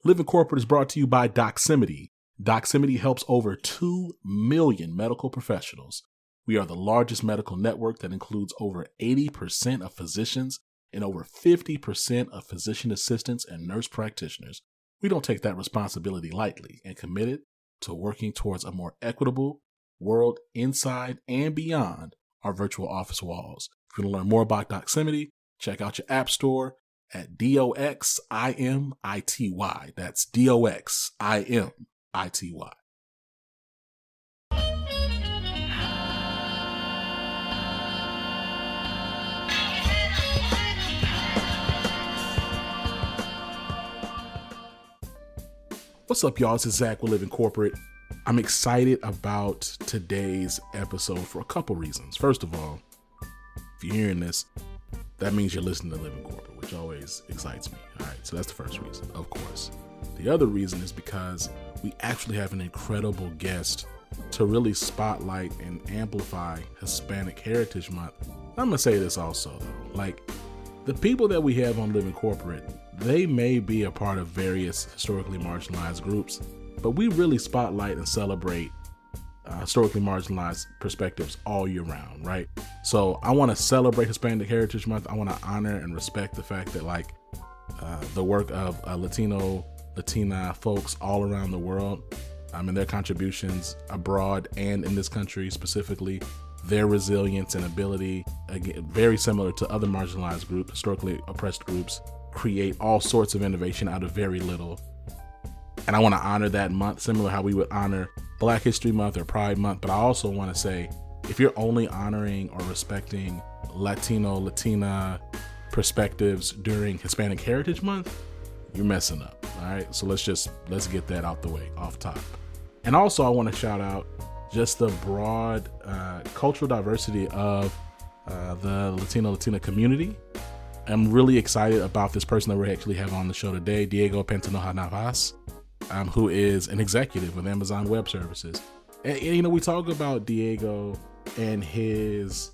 Living Corporate is brought to you by Doximity. Doximity helps over 2 million medical professionals. We are the largest medical network that includes over 80% of physicians and over 50% of physician assistants and nurse practitioners. We don't take that responsibility lightly and committed to working towards a more equitable world inside and beyond our virtual office walls. If you want to learn more about Doximity, check out your app store at DOXIMITY. That's DOXIMITY. What's up, y'all? This is Zach with Living Corporate. I'm excited about today's episode for a couple reasons. First of all, if you're hearing this, that means you're listening to Living Corporate, which always excites me. All right, so that's the first reason, of course. The other reason is because we actually have an incredible guest to really spotlight and amplify Hispanic Heritage Month. I'm going to say this also, though. Like, the people that we have on Living Corporate, they may be a part of various historically marginalized groups, but we really spotlight and celebrate historically marginalized perspectives all year round, right? So I want to celebrate Hispanic Heritage Month. I want to honor and respect the fact that the work of Latina folks all around the world, and their contributions abroad and in this country specifically, their resilience and ability, again, very similar to other marginalized groups, historically oppressed groups, create all sorts of innovation out of very little. And I want to honor that month, similar to how we would honor Black History Month or Pride Month. But I also want to say, if you're only honoring or respecting Latina perspectives during Hispanic Heritage Month, you're messing up. All right. So let's get that out the way off top. And also I want to shout out just the broad cultural diversity of the Latina community. I'm really excited about this person that we actually have on the show today, Diego Pantoja-Navajas, who is an executive with Amazon Web Services. And we talk about Diego and his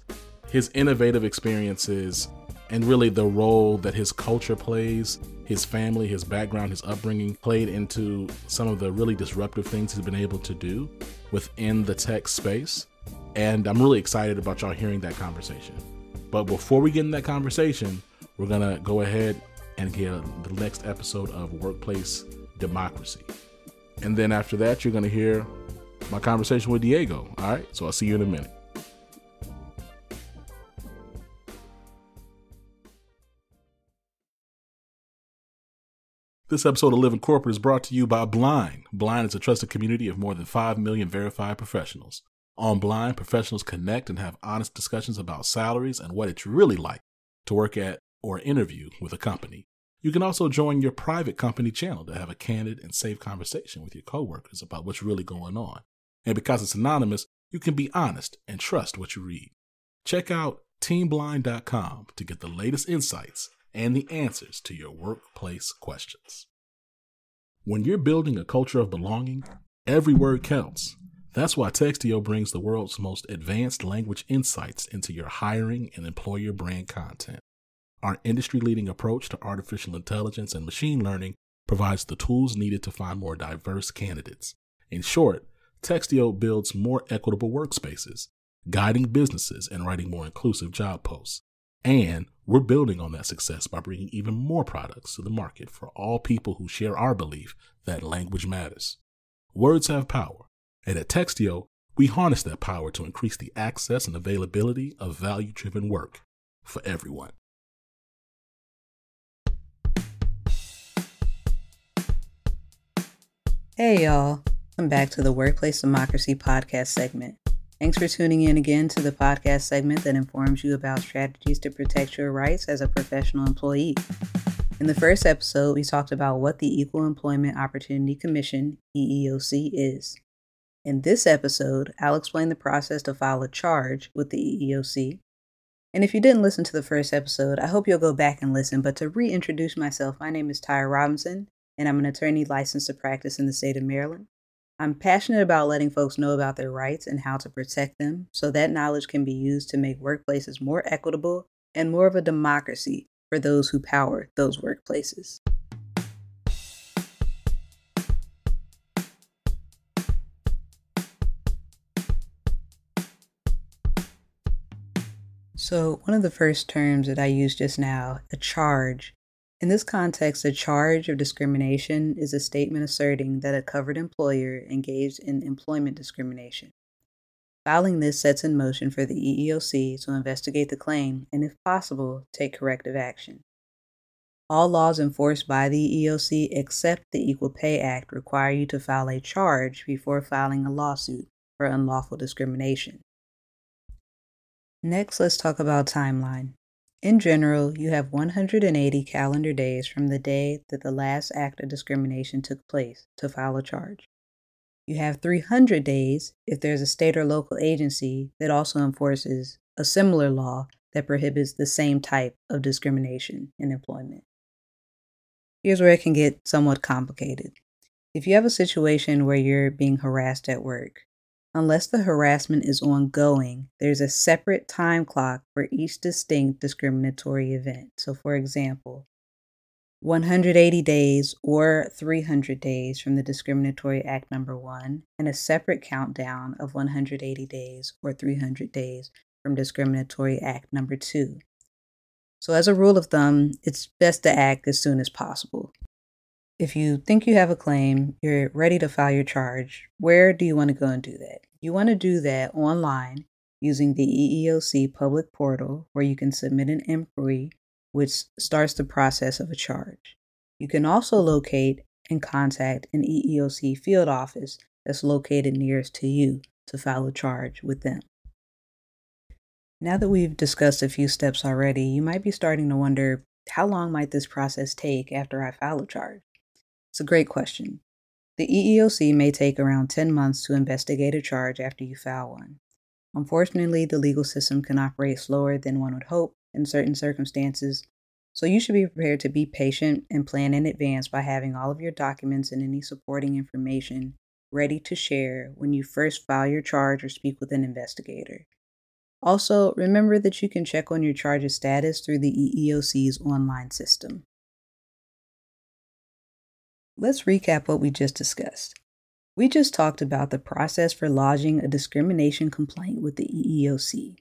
innovative experiences and really the role that his culture plays, his family, his background, his upbringing played into some of the really disruptive things he's been able to do within the tech space. And I'm really excited about y'all hearing that conversation. But before we get in that conversation, we're going to go ahead and get the next episode of Workplace Democracy. And then after that, you're going to hear my conversation with Diego. All right. So I'll see you in a minute. This episode of Living Corporate is brought to you by Blind. Blind is a trusted community of more than 5 million verified professionals. On Blind, professionals connect and have honest discussions about salaries and what it's really like to work at or interview with a company. You can also join your private company channel to have a candid and safe conversation with your coworkers about what's really going on. And because it's anonymous, you can be honest and trust what you read. Check out teamblind.com to get the latest insights and the answers to your workplace questions. When you're building a culture of belonging, every word counts. That's why Textio brings the world's most advanced language insights into your hiring and employer brand content. Our industry-leading approach to artificial intelligence and machine learning provides the tools needed to find more diverse candidates. In short, Textio builds more equitable workspaces, guiding businesses and writing more inclusive job posts. And we're building on that success by bringing even more products to the market for all people who share our belief that language matters. Words have power, and at Textio, we harness that power to increase the access and availability of value-driven work for everyone. Hey y'all, I'm back to the Workplace Democracy podcast segment. Thanks for tuning in again to the podcast segment that informs you about strategies to protect your rights as a professional employee. In the first episode, we talked about what the Equal Employment Opportunity Commission, EEOC, is. In this episode, I'll explain the process to file a charge with the EEOC. And if you didn't listen to the first episode, I hope you'll go back and listen. But to reintroduce myself, my name is Tyra Robinson, and I'm an attorney licensed to practice in the state of Maryland. I'm passionate about letting folks know about their rights and how to protect them so that knowledge can be used to make workplaces more equitable and more of a democracy for those who power those workplaces. So one of the first terms that I used just now, a charge. In this context, a charge of discrimination is a statement asserting that a covered employer engaged in employment discrimination. Filing this sets in motion for the EEOC to investigate the claim and, if possible, take corrective action. All laws enforced by the EEOC except the Equal Pay Act require you to file a charge before filing a lawsuit for unlawful discrimination. Next, let's talk about timeline. In general, you have 180 calendar days from the day that the last act of discrimination took place to file a charge. You have 300 days if there's a state or local agency that also enforces a similar law that prohibits the same type of discrimination in employment. Here's where it can get somewhat complicated. If you have a situation where you're being harassed at work, unless the harassment is ongoing, there's a separate time clock for each distinct discriminatory event. So, for example, 180 days or 300 days from the discriminatory act number 1, and a separate countdown of 180 days or 300 days from discriminatory act number 2. So as a rule of thumb, it's best to act as soon as possible. If you think you have a claim, you're ready to file your charge, where do you want to go and do that? You want to do that online using the EEOC public portal, where you can submit an inquiry which starts the process of a charge. You can also locate and contact an EEOC field office that's located nearest to you to file a charge with them. Now that we've discussed a few steps already, you might be starting to wonder, how long might this process take after I file a charge? It's a great question. The EEOC may take around 10 months to investigate a charge after you file one. Unfortunately, the legal system can operate slower than one would hope in certain circumstances, so you should be prepared to be patient and plan in advance by having all of your documents and any supporting information ready to share when you first file your charge or speak with an investigator. Also, remember that you can check on your charge's status through the EEOC's online system. Let's recap what we just discussed. We just talked about the process for lodging a discrimination complaint with the EEOC.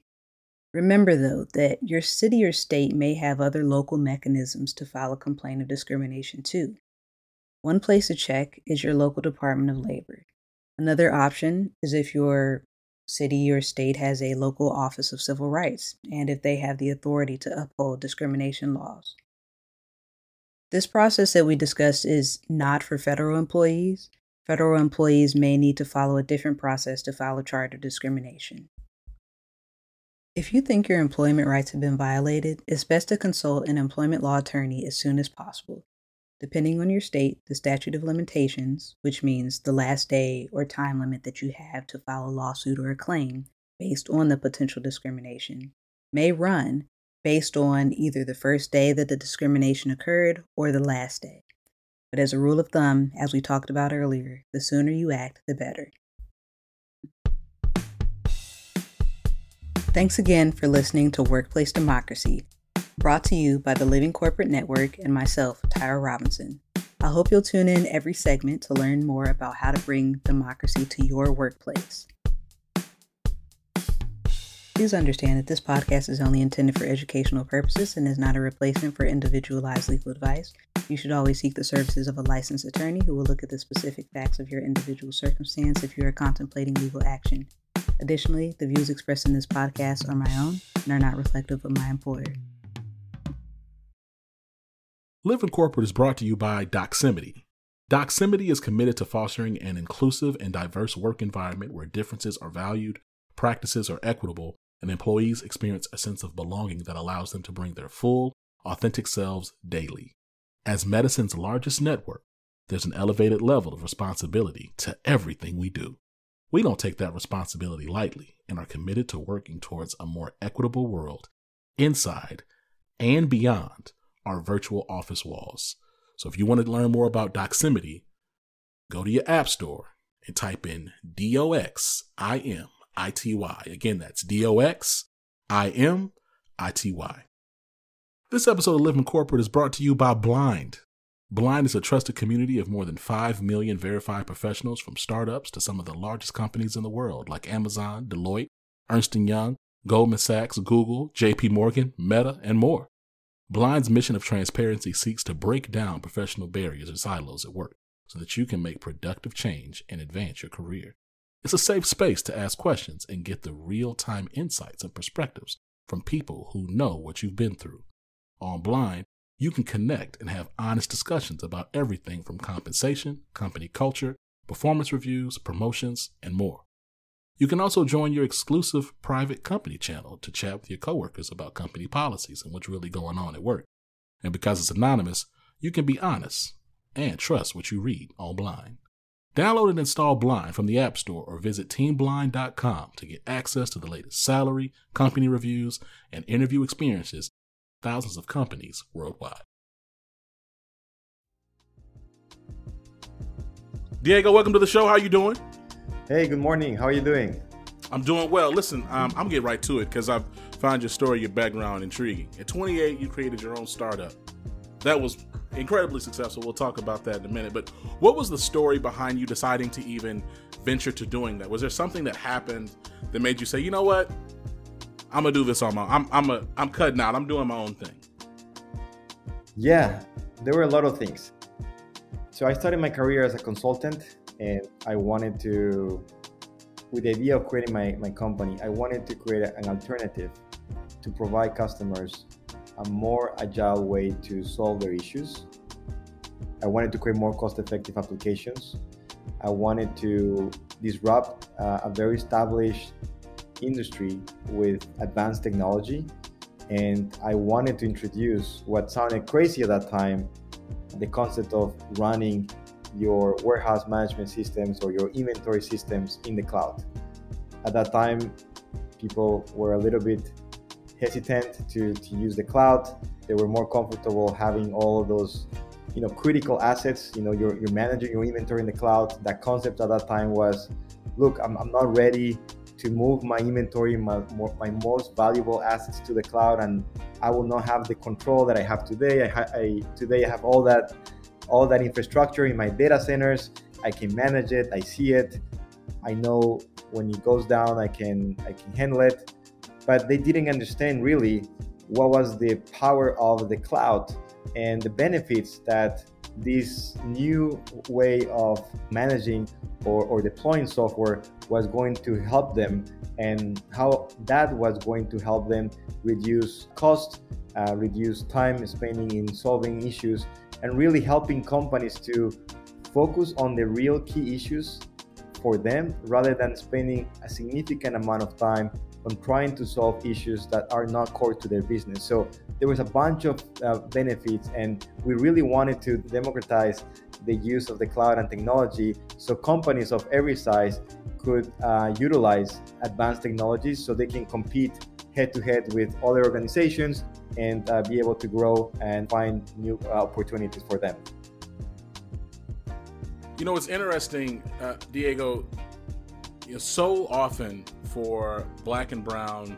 Remember, though, that your city or state may have other local mechanisms to file a complaint of discrimination too. One place to check is your local Department of Labor. Another option is if your city or state has a local Office of Civil Rights, and if they have the authority to uphold discrimination laws. This process that we discussed is not for federal employees. Federal employees may need to follow a different process to file a charge of discrimination. If you think your employment rights have been violated, it's best to consult an employment law attorney as soon as possible. Depending on your state, the statute of limitations, which means the last day or time limit that you have to file a lawsuit or a claim based on the potential discrimination, may run based on either the first day that the discrimination occurred or the last day. But as a rule of thumb, as we talked about earlier, the sooner you act, the better. Thanks again for listening to Workplace Democracy, brought to you by the Living Corporate Network and myself, Tyra Robinson. I hope you'll tune in every segment to learn more about how to bring democracy to your workplace. Please understand that this podcast is only intended for educational purposes and is not a replacement for individualized legal advice. You should always seek the services of a licensed attorney who will look at the specific facts of your individual circumstance if you are contemplating legal action. Additionally, the views expressed in this podcast are my own and are not reflective of my employer. Living Corporate is brought to you by Doximity. Doximity is committed to fostering an inclusive and diverse work environment where differences are valued, practices are equitable, and employees experience a sense of belonging that allows them to bring their full, authentic selves daily. As medicine's largest network, there's an elevated level of responsibility to everything we do. We don't take that responsibility lightly and are committed to working towards a more equitable world inside and beyond our virtual office walls. So if you want to learn more about Doximity, go to your app store and type in DOXIMITY. Again, that's DOXIMITY. This episode of Living Corporate is brought to you by Blind. Blind is a trusted community of more than 5 million verified professionals, from startups to some of the largest companies in the world like Amazon, Deloitte, Ernst & Young, Goldman Sachs, Google, JP Morgan, Meta, and more. Blind's mission of transparency seeks to break down professional barriers and silos at work so that you can make productive change and advance your career. It's a safe space to ask questions and get the real-time insights and perspectives from people who know what you've been through. On Blind, you can connect and have honest discussions about everything from compensation, company culture, performance reviews, promotions, and more. You can also join your exclusive private company channel to chat with your coworkers about company policies and what's really going on at work. And because it's anonymous, you can be honest and trust what you read on Blind. Download and install Blind from the App Store or visit teamblind.com to get access to the latest salary, company reviews, and interview experiences from thousands of companies worldwide. Diego, welcome to the show. How are you doing? Hey, good morning. How are you doing? I'm doing well. Listen, I'm going to get right to it because I've found your story, your background intriguing. At 28, you created your own startup. That was incredibly successful. We'll talk about that in a minute. But what was the story behind you deciding to even venture to doing that? Was there something that happened that made you say, you know what? I'm going to do this on my own. I'm cutting out. I'm doing my own thing. Yeah, there were a lot of things. So I started my career as a consultant, and I wanted to, with the idea of creating my company, I wanted to create an alternative to provide customers a more agile way to solve their issues. I wanted to create more cost-effective applications. I wanted to disrupt a very established industry with advanced technology. And I wanted to introduce what sounded crazy at that time, the concept of running your warehouse management systems or your inventory systems in the cloud. At that time, people were a little bit hesitant to use the cloud. They were more comfortable having all of those, critical assets. You're managing your inventory in the cloud. That concept at that time was, look, I'm not ready to move my inventory, my most valuable assets to the cloud, and I will not have the control that I have today. Today I have all that infrastructure in my data centers. I can manage it. I see it. I know when it goes down, I can handle it. But they didn't understand really what was the power of the cloud and the benefits that this new way of managing or deploying software was going to help them, and how that was going to help them reduce cost, reduce time spending in solving issues, and really helping companies to focus on the real key issues for them rather than spending a significant amount of time on trying to solve issues that are not core to their business. So there was a bunch of benefits, and we really wanted to democratize the use of the cloud and technology so companies of every size could utilize advanced technologies so they can compete head-to-head with other organizations and be able to grow and find new opportunities for them. It's interesting, Diego, so often for Black and brown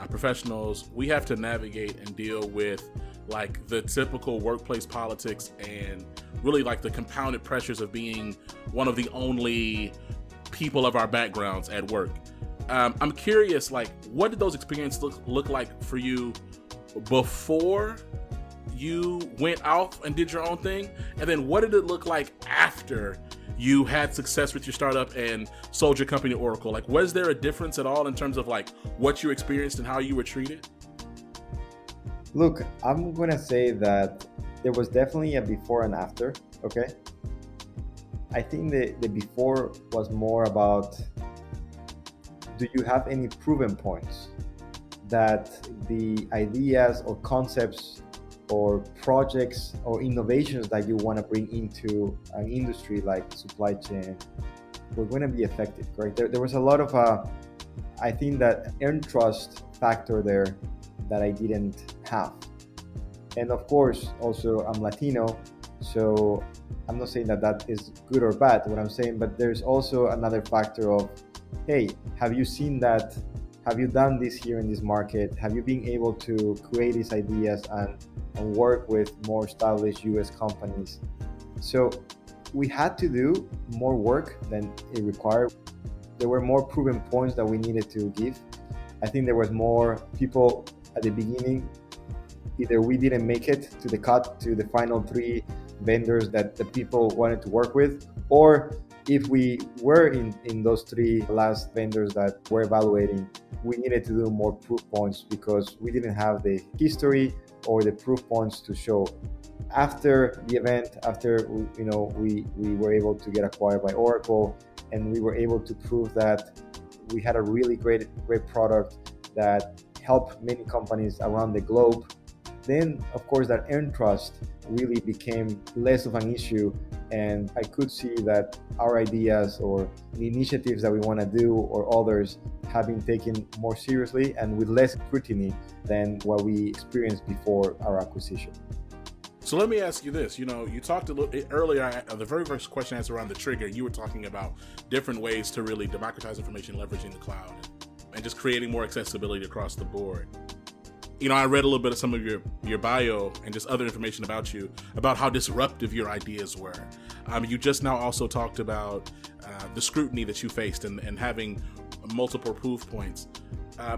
professionals, we have to navigate and deal with like the typical workplace politics and really like the compounded pressures of being one of the only people of our backgrounds at work. I'm curious, like, what did those experiences look like for you before you went off and did your own thing? And then what did it look like after you had success with your startup and sold your company to Oracle? Like, was there a difference at all in terms of like what you experienced and how you were treated? Look, I'm going to say that there was definitely a before and after, okay? I think the before was more about, do you have any proven points that the ideas or concepts or projects or innovations that you want to bring into an industry like supply chain were going to be effective, correct? There was a lot of, I think that earned trust factor there that I didn't have. And of course, also I'm Latino, so I'm not saying that is good or bad, what I'm saying, but there's also another factor of, hey, have you seen that? Have you done this here in this market? Have you been able to create these ideas and work with more established US companies? So we had to do more work than it required. There were more proven points that we needed to give. I think there was more people at the beginning. Either we didn't make it to the cut to the final 3 vendors that the people wanted to work with, or if we were in those 3 last vendors that we're evaluating, we needed to do more proof points because we didn't have the history or the proof points to show. After the event, after we were able to get acquired by Oracle, and we were able to prove that we had a really great product that helped many companies around the globe, then of course that earned trust really became less of an issue, and I could see that our ideas or the initiatives that we want to do or others have been taken more seriously and with less scrutiny than what we experienced before our acquisition. So let me ask you this. You talked a little earlier, the very first question I asked around the trigger, you were talking about different ways to really democratize information, leveraging the cloud, and just creating more accessibility across the board. I read a little bit of some of your bio and just other information about you, about how disruptive your ideas were. You just now also talked about the scrutiny that you faced and having multiple proof points.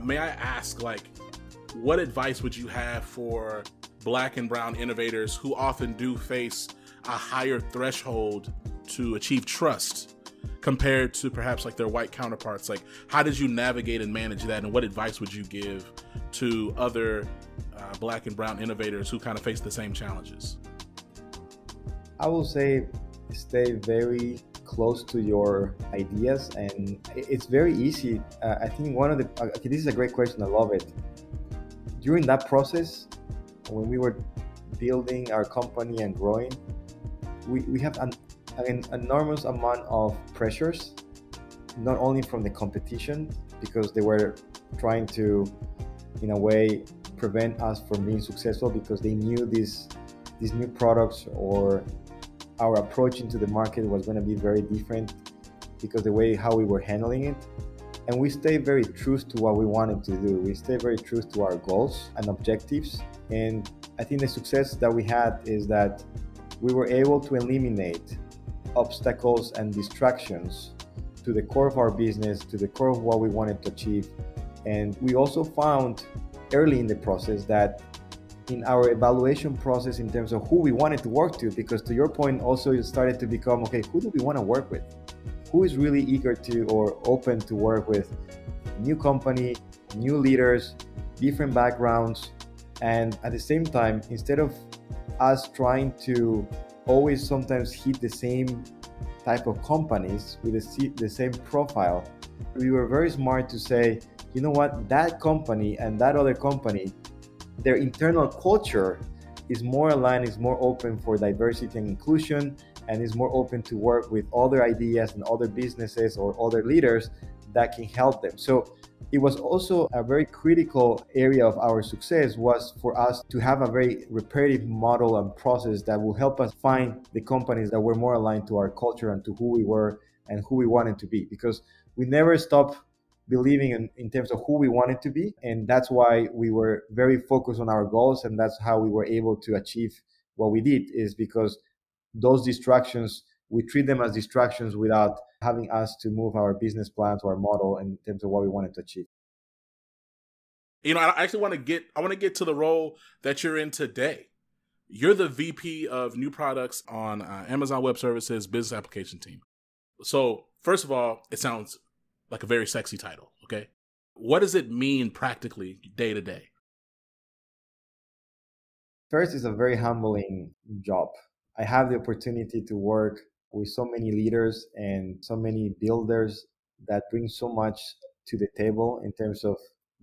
May I ask, what advice would you have for Black and brown innovators who often do face a higher threshold to achieve trust compared to perhaps their white counterparts? How did you navigate and manage that, and what advice would you give to other Black and brown innovators who kind of face the same challenges? I will say stay very close to your ideas, and it's very easy. I think this is a great question. I love it. During that process, when we were building our company and growing, we have an enormous amount of pressures, not only from the competition, because they were trying to, in a way, prevent us from being successful because they knew these new products or our approach into the market was going to be very different because the way how we were handling it. And we stayed very true to what we wanted to do. We stayed very true to our goals and objectives. And I think the success that we had is that we were able to eliminate obstacles and distractions to the core of our business, to the core of what we wanted to achieve. And we also found early in the process that in our evaluation process in terms of who we wanted to work to, because to your point also it started to become, okay, who do we want to work with? Who is really eager to or open to work with new company, new leaders, different backgrounds. And at the same time, instead of us trying to always sometimes hit the same type of companies with the same profile, we were very smart to say, you know what, that company and that other company, their internal culture is more aligned, is more open for diversity and inclusion, and is more open to work with other ideas and other businesses or other leaders that can help them. So it was also a very critical area of our success was for us to have a very repetitive model and process that will help us find the companies that were more aligned to our culture and to who we were and who we wanted to be, because we never stopped believing in terms of who we wanted to be. And that's why we were very focused on our goals. And that's how we were able to achieve what we did, is because those distractions, we treat them as distractions without having us to move our business plan to our model in terms of what we wanted to achieve. I actually want to get to the role that you're in today. You're the VP of new products on Amazon Web Services business application team. So first of all, it sounds like a very sexy title. Okay. What does it mean practically day to day? First, it's a very humbling job. I have the opportunity to work with so many leaders and so many builders that bring so much to the table in terms of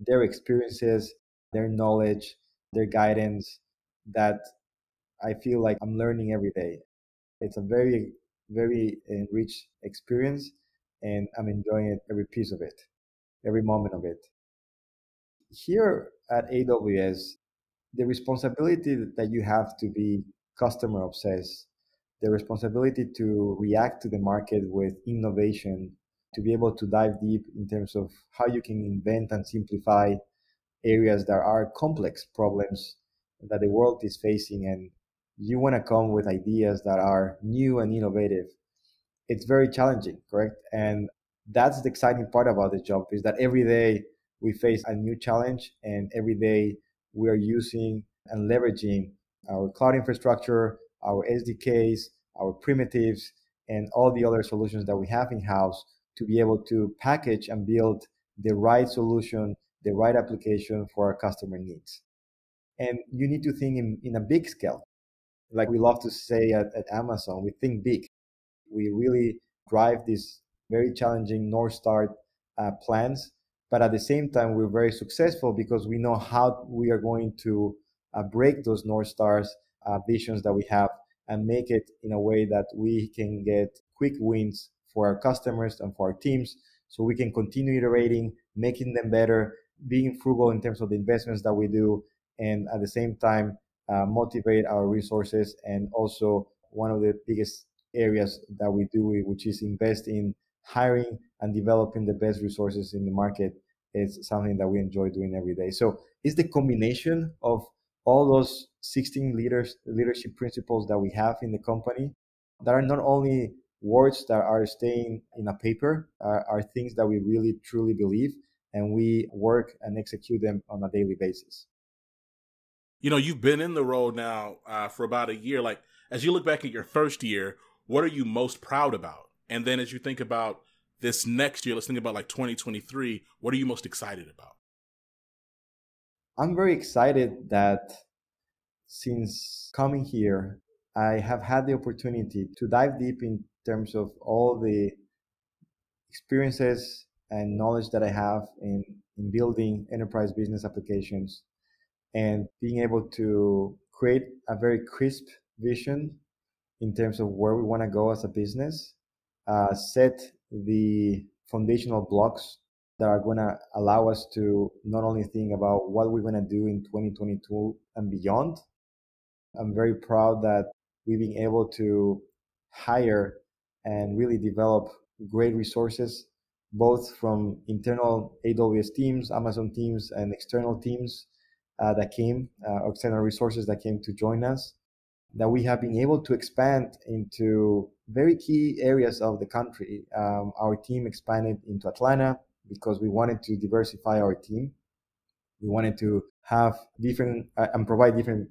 their experiences, their knowledge, their guidance, that I feel like I'm learning every day. It's a very, very enriched experience, and I'm enjoying it, every piece of it, every moment of it. Here at AWS, the responsibility that you have to be customer obsessed, the responsibility to react to the market with innovation, to be able to dive deep in terms of how you can invent and simplify areas that are complex problems that the world is facing, and you want to come with ideas that are new and innovative. It's very challenging, correct? And that's the exciting part about the job, is that every day we face a new challenge, and every day we are using and leveraging our cloud infrastructure, our SDKs, our primitives, and all the other solutions that we have in-house to be able to package and build the right solution, the right application for our customer needs. And you need to think in a big scale. Like we love to say at Amazon, we think big. We really drive these very challenging North Star plans, but at the same time, we're very successful because we know how we are going to break those North Stars visions that we have and make it in a way that we can get quick wins for our customers and for our teams, so we can continue iterating, making them better, being frugal in terms of the investments that we do, and at the same time, motivate our resources. And also one of the biggest areas that we do, which is invest in hiring and developing the best resources in the market, is something that we enjoy doing every day. So it's the combination of all those 16 leadership principles that we have in the company that are not only words that are staying in a paper, are things that we really truly believe, and we work and execute them on a daily basis. You know, you've been in the role now for about a year. Like, as you look back at your first year, what are you most proud about? And then as you think about this next year, let's think about like 2023, what are you most excited about? I'm very excited that since coming here, I have had the opportunity to dive deep in terms of all the experiences and knowledge that I have in building enterprise business applications, and being able to create a very crisp vision in terms of where we want to go as a business, set the foundational blocks that are going to allow us to not only think about what we're going to do in 2022 and beyond. I'm very proud that we've been able to hire and really develop great resources, both from internal AWS teams, Amazon teams, and external teams that came, external resources that came to join us, that we have been able to expand into very key areas of the country. Our team expanded into Atlanta because we wanted to diversify our team. We wanted to have different and provide different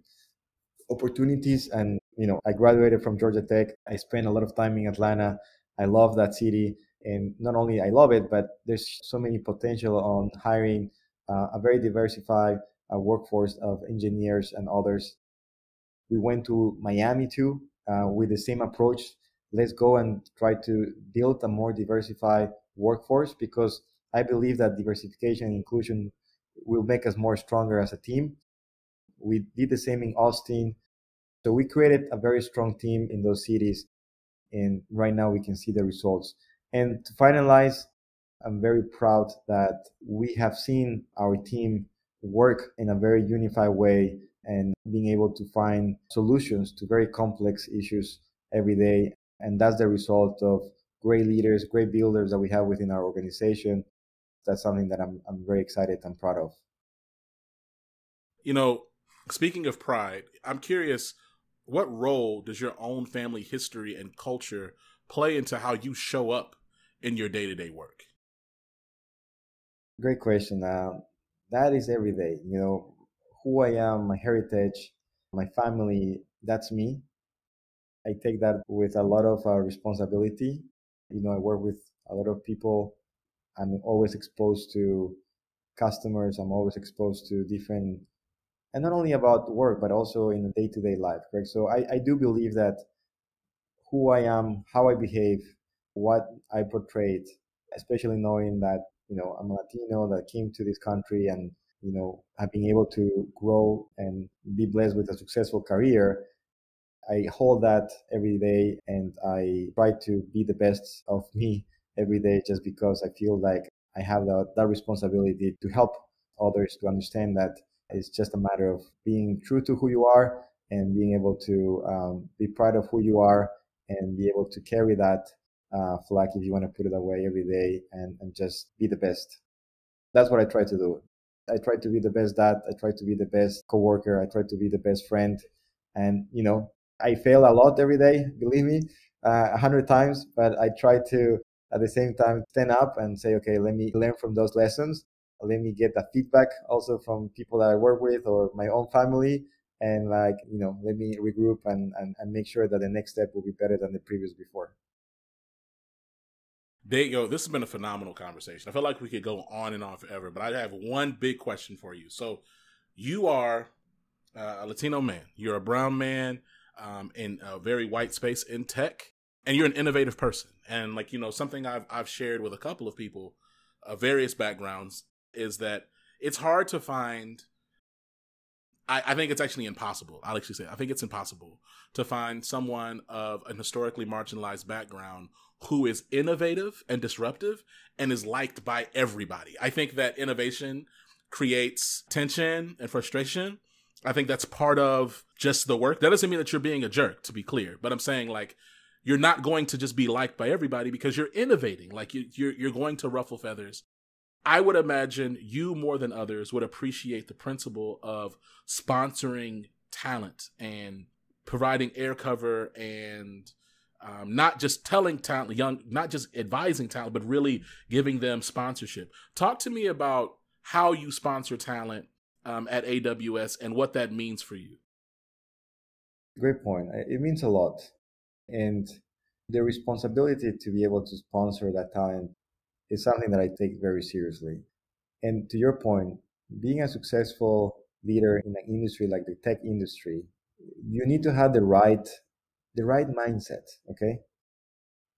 opportunities. And, I graduated from Georgia Tech. I spent a lot of time in Atlanta. I love that city. And not only I love it, but there's so many potential on hiring a very diversified workforce of engineers and others. We went to Miami too with the same approach. Let's go and try to build a more diversified workforce, because I believe that diversification and inclusion will make us more stronger as a team. We did the same in Austin. So we created a very strong team in those cities, and right now we can see the results. And to finalize, I'm very proud that we have seen our team work in a very unified way and being able to find solutions to very complex issues every day. And that's the result of great leaders, great builders that we have within our organization. That's something that I'm very excited and proud of. Speaking of pride, I'm curious, what role does your own family history and culture play into how you show up in your day-to-day work? Great question. That is every day. Who I am, my heritage, my family, that's me. I take that with a lot of responsibility. I work with a lot of people. I'm always exposed to customers. I'm always exposed to different, and not only about work, but also in the day-to-day life, correct? So I do believe that who I am, how I behave, what I portrayed, especially knowing that, I'm a Latino that came to this country and, have been able to grow and be blessed with a successful career. I hold that every day, and I try to be the best of me every day, just because I feel like I have that responsibility to help others to understand that it's just a matter of being true to who you are and being able to be proud of who you are and be able to carry that flag, if you want to put it away, every day and just be the best. That's what I try to do. I try to be the best dad. I try to be the best coworker. I try to be the best friend. And, I fail a lot every day, believe me, 100 times, but I try to, at the same time, stand up and say, okay, let me learn from those lessons let me get that feedback also from people that I work with or my own family. And let me regroup and make sure that the next step will be better than the previous before. There you go. This has been a phenomenal conversation. I feel like we could go on and on forever, but I have one big question for you. So you are a Latino man. You're a brown man in a very white space in tech, and you're an innovative person. And something I've shared with a couple of people of various backgrounds is that it's hard to find. I think it's actually impossible. I'll actually say I think it's impossible to find someone of an historically marginalized background who is innovative and disruptive and is liked by everybody. I think that innovation creates tension and frustration. I think that's part of just the work. That doesn't mean that you're being a jerk, to be clear, but I'm saying you're not going to just be liked by everybody because you're innovating. You're going to ruffle feathers. I would imagine you more than others would appreciate the principle of sponsoring talent and providing air cover and not just telling talent, not just advising talent, but really giving them sponsorship. Talk to me about how you sponsor talent at AWS and what that means for you. Great point. It means a lot. And the responsibility to be able to sponsor that talent is something that I take very seriously. And to your point, being a successful leader in an industry like the tech industry, you need to have the right mindset, okay?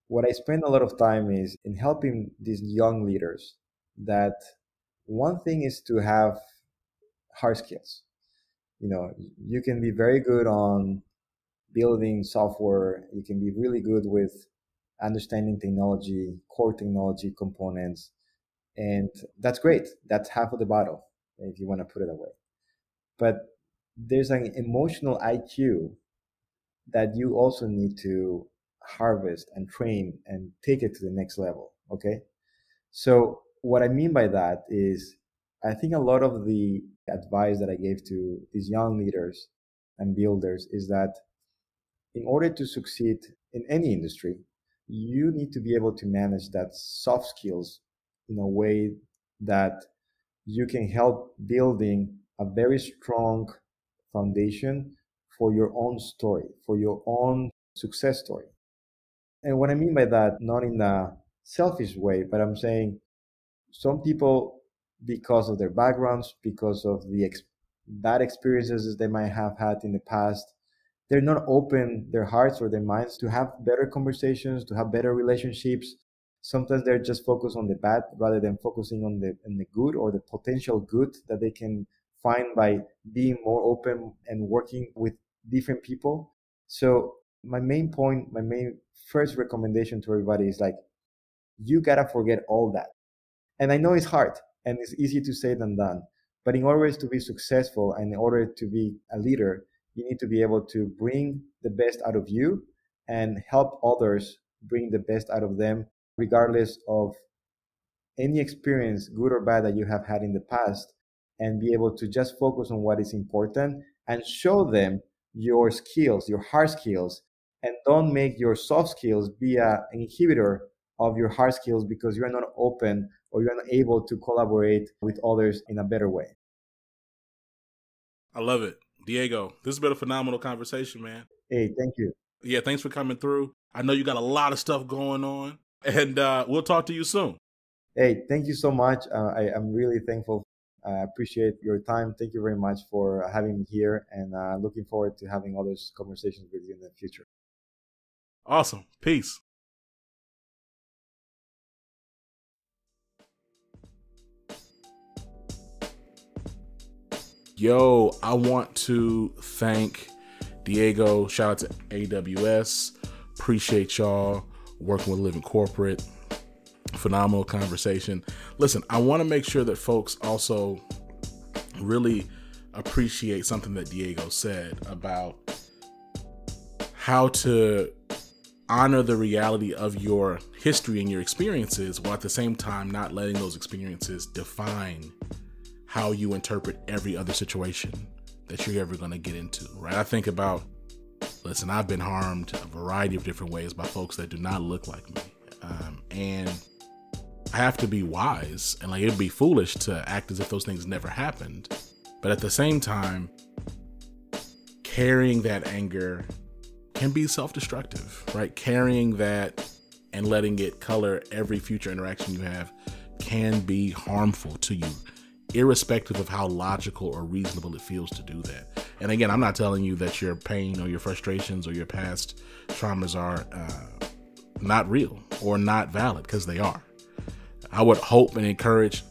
What I spend a lot of time is in helping these young leaders that one thing is to have hard skills. You can be very good on building software. You can be really good with understanding technology, core technology components. And that's great. That's half of the battle, if you want to put it away. But there's an emotional IQ that you also need to harvest and train and take it to the next level. Okay. So what I mean by that is I think a lot of the advice that I gave to these young leaders and builders is that in order to succeed in any industry, you need to be able to manage that soft skills in a way that you can help building a very strong foundation for your own story, for your own success story. And what I mean by that, not in a selfish way, but I'm saying some people, because of their backgrounds, because of the bad experiences they might have had in the past, they're not open their hearts or their minds to have better conversations, to have better relationships. Sometimes they're just focused on the bad rather than focusing on the good or the potential good that they can find by being more open and working with different people. So my main first recommendation to everybody is you gotta forget all that. And I know it's hard and it's easy to say than done, but in order to be successful and in order to be a leader, you need to be able to bring the best out of you and help others bring the best out of them, regardless of any experience, good or bad, that you have had in the past, and be able to just focus on what is important and show them your skills, your hard skills, and don't make your soft skills be an inhibitor of your hard skills because you're not open or you're not able to collaborate with others in a better way. I love it. Diego, this has been a phenomenal conversation, man. Hey, thank you. Yeah, thanks for coming through. I know you got a lot of stuff going on, and we'll talk to you soon. Hey, thank you so much. I'm really thankful. I appreciate your time. Thank you very much for having me here, and looking forward to having other conversations with you in the future. Awesome. Peace. Yo, I want to thank Diego. Shout out to AWS. Appreciate y'all working with Living Corporate. Phenomenal conversation. Listen, I want to make sure that folks also really appreciate something that Diego said about how to honor the reality of your history and your experiences while at the same time not letting those experiences define how you interpret every other situation that you're ever going to get into, right? I think about, listen, I've been harmed a variety of different ways by folks that do not look like me. And I have to be wise, and like it'd be foolish to act as if those things never happened. But at the same time, carrying that anger can be self-destructive, right? Carrying that and letting it color every future interaction you have can be harmful to you, irrespective of how logical or reasonable it feels to do that. And again, I'm not telling you that your pain or your frustrations or your past traumas are not real or not valid, because they are. I would hope and encourage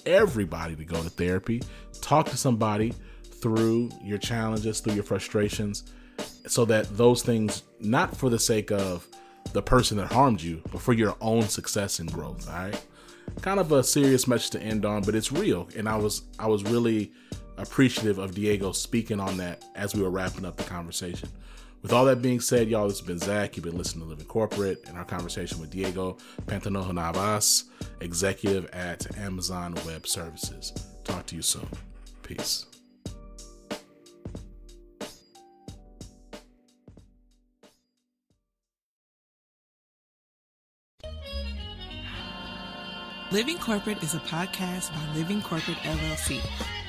everybody to go to therapy, talk to somebody through your challenges, through your frustrations, so that those things, not for the sake of the person that harmed you, but for your own success and growth. All right. Kind of a serious message to end on, but it's real. And I was really appreciative of Diego speaking on that as we were wrapping up the conversation. With all that being said, y'all, this has been Zach. You've been listening to Living Corporate and our conversation with Diego Pantoja-Navajas, executive at Amazon Web Services. Talk to you soon. Peace. Living Corporate is a podcast by Living Corporate LLC.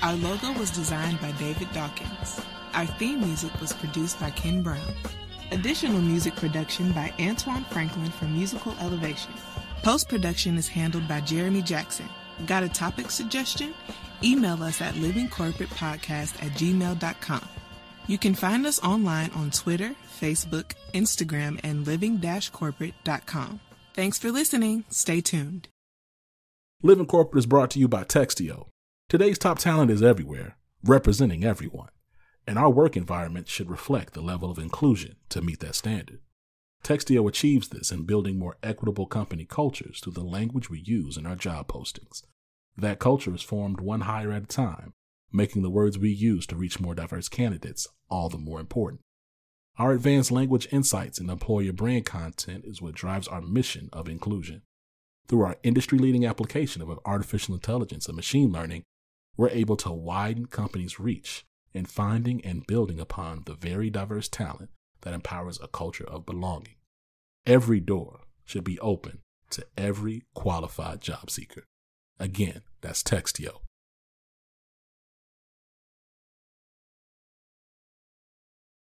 Our logo was designed by David Dawkins. Our theme music was produced by Ken Brown. Additional music production by Antoine Franklin for Musical Elevation. Post-production is handled by Jeremy Jackson. Got a topic suggestion? Email us at livingcorporatepodcast@gmail.com. You can find us online on Twitter, Facebook, Instagram, and living-corporate.com. Thanks for listening. Stay tuned. Living Corporate is brought to you by Textio. Today's top talent is everywhere, representing everyone. And our work environment should reflect the level of inclusion to meet that standard. Textio achieves this in building more equitable company cultures through the language we use in our job postings. That culture is formed one hire at a time, making the words we use to reach more diverse candidates all the more important. Our advanced language insights and employer brand content is what drives our mission of inclusion. Through our industry-leading application of artificial intelligence and machine learning, we're able to widen companies' reach in finding and building upon the very diverse talent that empowers a culture of belonging. Every door should be open to every qualified job seeker. Again, that's Textio.